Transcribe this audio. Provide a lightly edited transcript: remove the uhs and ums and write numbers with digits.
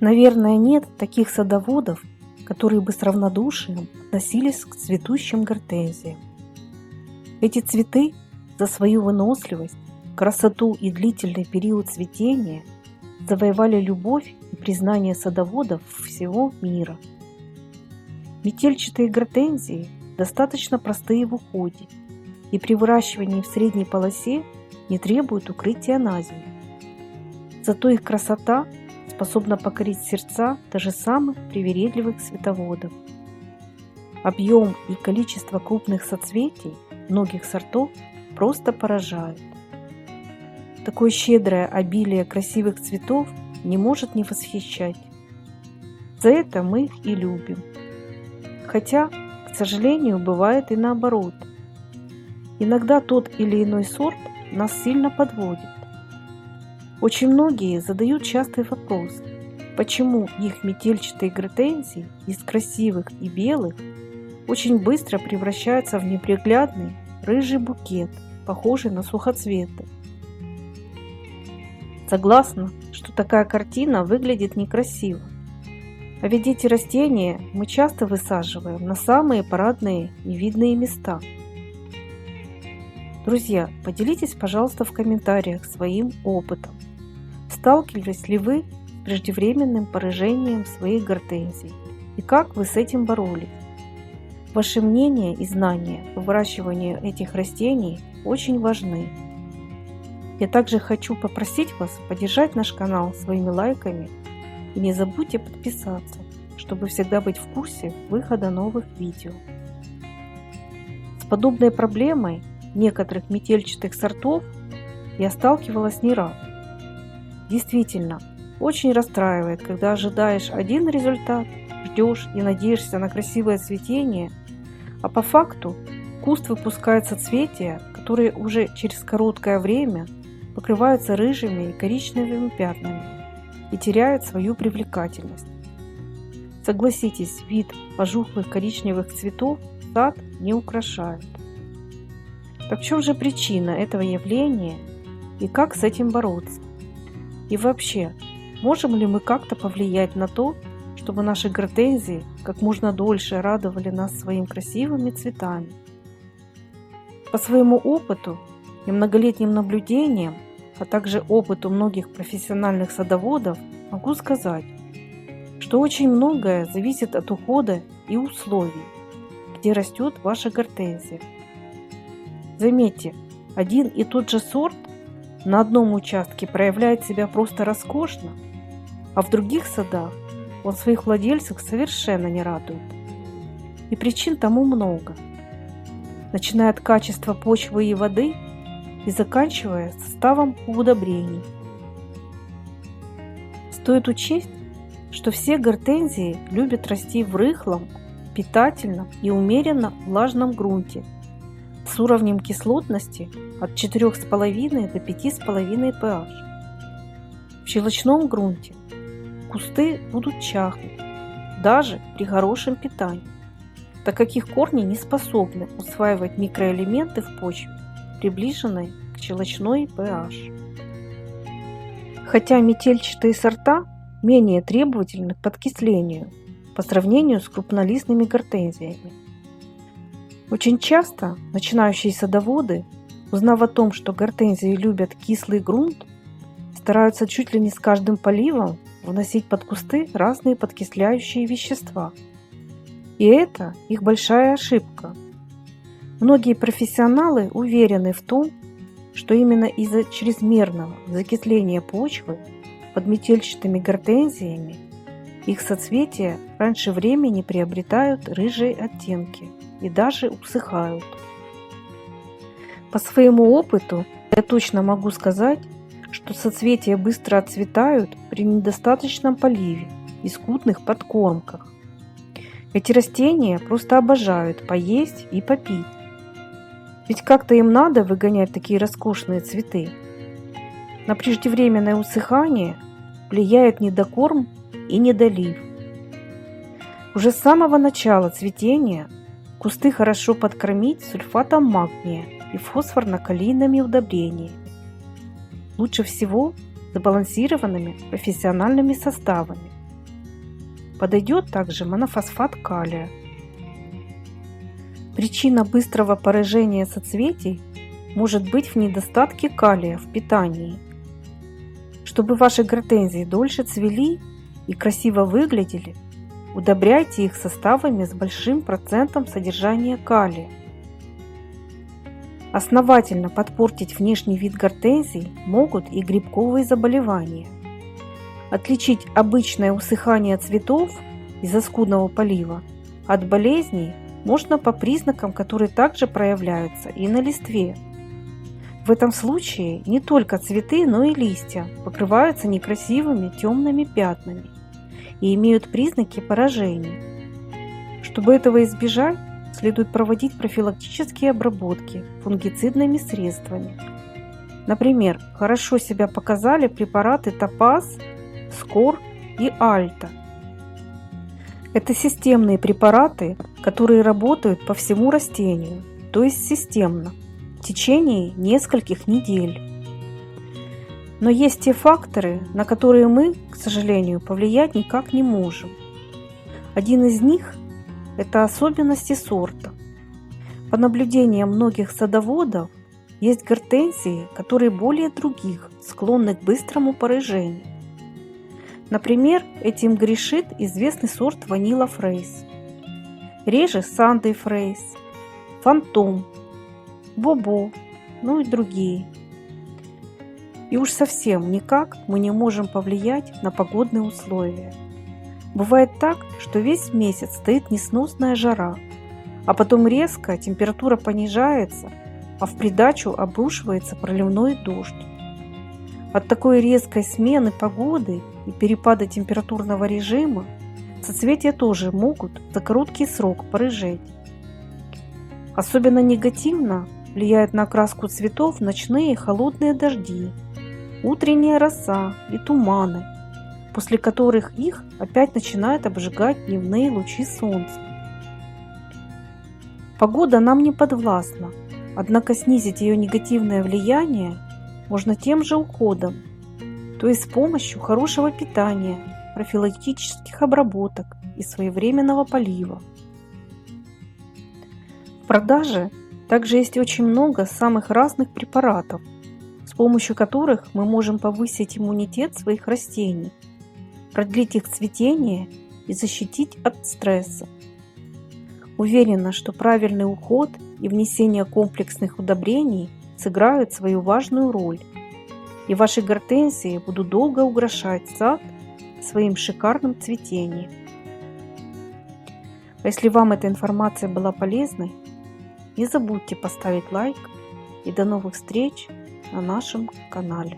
Наверное, нет таких садоводов, которые бы с равнодушием относились к цветущим гортензиям. Эти цветы за свою выносливость, красоту и длительный период цветения завоевали любовь и признание садоводов всего мира. Метельчатые гортензии достаточно простые в уходе и при выращивании в средней полосе не требуют укрытия на зиму. Зато их красота способна покорить сердца даже самых привередливых цветоводов. Объем и количество крупных соцветий многих сортов просто поражают. Такое щедрое обилие красивых цветов не может не восхищать. За это мы их и любим. Хотя, к сожалению, бывает и наоборот. Иногда тот или иной сорт нас сильно подводит. Очень многие задают частый вопрос, почему их метельчатые гортензии из красивых и белых очень быстро превращаются в неприглядный рыжий букет, похожий на сухоцветы. Согласна, что такая картина выглядит некрасиво. А ведь эти растения мы часто высаживаем на самые парадные и видные места. Друзья, поделитесь, пожалуйста, в комментариях своим опытом. Сталкивались ли вы с преждевременным поражением своих гортензий? И как вы с этим боролись? Ваши мнения и знания по выращиванию этих растений очень важны. Я также хочу попросить вас поддержать наш канал своими лайками и не забудьте подписаться, чтобы всегда быть в курсе выхода новых видео. С подобной проблемой некоторых метельчатых сортов я сталкивалась не раз. Действительно, очень расстраивает, когда ожидаешь один результат, ждешь и надеешься на красивое цветение, а по факту куст выпускает соцветия, которые уже через короткое время покрываются рыжими и коричневыми пятнами и теряют свою привлекательность. Согласитесь, вид пожухлых коричневых цветов сад не украшает. Так в чем же причина этого явления и как с этим бороться? И вообще, можем ли мы как-то повлиять на то, чтобы наши гортензии как можно дольше радовали нас своими красивыми цветами? По своему опыту и многолетним наблюдениям, а также опыту многих профессиональных садоводов, могу сказать, что очень многое зависит от ухода и условий, где растет ваша гортензия. Заметьте, один и тот же сорт на одном участке проявляет себя просто роскошно, а в других садах он своих владельцев совершенно не радует. И причин тому много, начиная от качества почвы и воды и заканчивая составом удобрений. Стоит учесть, что все гортензии любят расти в рыхлом, питательном и умеренно влажном грунте с уровнем кислотности от 4,5 до 5,5 pH. В щелочном грунте кусты будут чахнуть даже при хорошем питании, так как их корни не способны усваивать микроэлементы в почве, приближенной к щелочной pH. Хотя метельчатые сорта менее требовательны к подкислению по сравнению с крупнолистными гортензиями. Очень часто начинающие садоводы, узнав о том, что гортензии любят кислый грунт, стараются чуть ли не с каждым поливом вносить под кусты разные подкисляющие вещества. И это их большая ошибка. Многие профессионалы уверены в том, что именно из-за чрезмерного закисления почвы под метельчатыми гортензиями их соцветия раньше времени приобретают рыжие оттенки и даже усыхают. По своему опыту я точно могу сказать, что соцветия быстро отцветают при недостаточном поливе и скудных подкормках. Эти растения просто обожают поесть и попить. Ведь как-то им надо выгонять такие роскошные цветы. На преждевременное усыхание влияет недокорм и недолив. Уже с самого начала цветения кусты хорошо подкормить сульфатом магния и фосфорно-калийными удобрениями. Лучше всего сбалансированными профессиональными составами, Подойдет также монофосфат калия. Причина быстрого поражения соцветий может быть в недостатке калия в питании. Чтобы ваши гортензии дольше цвели и красиво выглядели, удобряйте их составами с большим процентом содержания калия. Основательно подпортить внешний вид гортензий могут и грибковые заболевания. Отличить обычное усыхание цветов из-за скудного полива от болезней можно по признакам, которые также проявляются и на листве. В этом случае не только цветы, но и листья покрываются некрасивыми темными пятнами и имеют признаки поражений. Чтобы этого избежать, следует проводить профилактические обработки фунгицидными средствами. Например, хорошо себя показали препараты Топаз, Скор и Альта. Это системные препараты, которые работают по всему растению, то есть системно, в течение нескольких недель. Но есть те факторы, на которые мы, к сожалению, повлиять никак не можем. Один из них – это особенности сорта. По наблюдениям многих садоводов, есть гортензии, которые более других склонны к быстрому поражению. Например, этим грешит известный сорт Vanilla Fraise, реже Sunday Fraise, Фантом, Бобо, ну и другие. И уж совсем никак мы не можем повлиять на погодные условия. Бывает так, что весь месяц стоит несносная жара, а потом резко температура понижается, а в придачу обрушивается проливной дождь. От такой резкой смены погоды и перепада температурного режима соцветия тоже могут за короткий срок порыжеть. Особенно негативно влияют на окраску цветов ночные холодные дожди, утренняя роса и туманы, после которых их опять начинают обжигать дневные лучи солнца. Погода нам не подвластна, однако снизить ее негативное влияние можно тем же уходом, то есть с помощью хорошего питания, профилактических обработок и своевременного полива. В продаже также есть очень много самых разных препаратов, с помощью которых мы можем повысить иммунитет своих растений, продлить их цветение и защитить от стресса. Уверена, что правильный уход и внесение комплексных удобрений сыграют свою важную роль, и ваши гортензии будут долго украшать сад своим шикарным цветением. А если вам эта информация была полезной, не забудьте поставить лайк, и до новых встреч на нашем канале.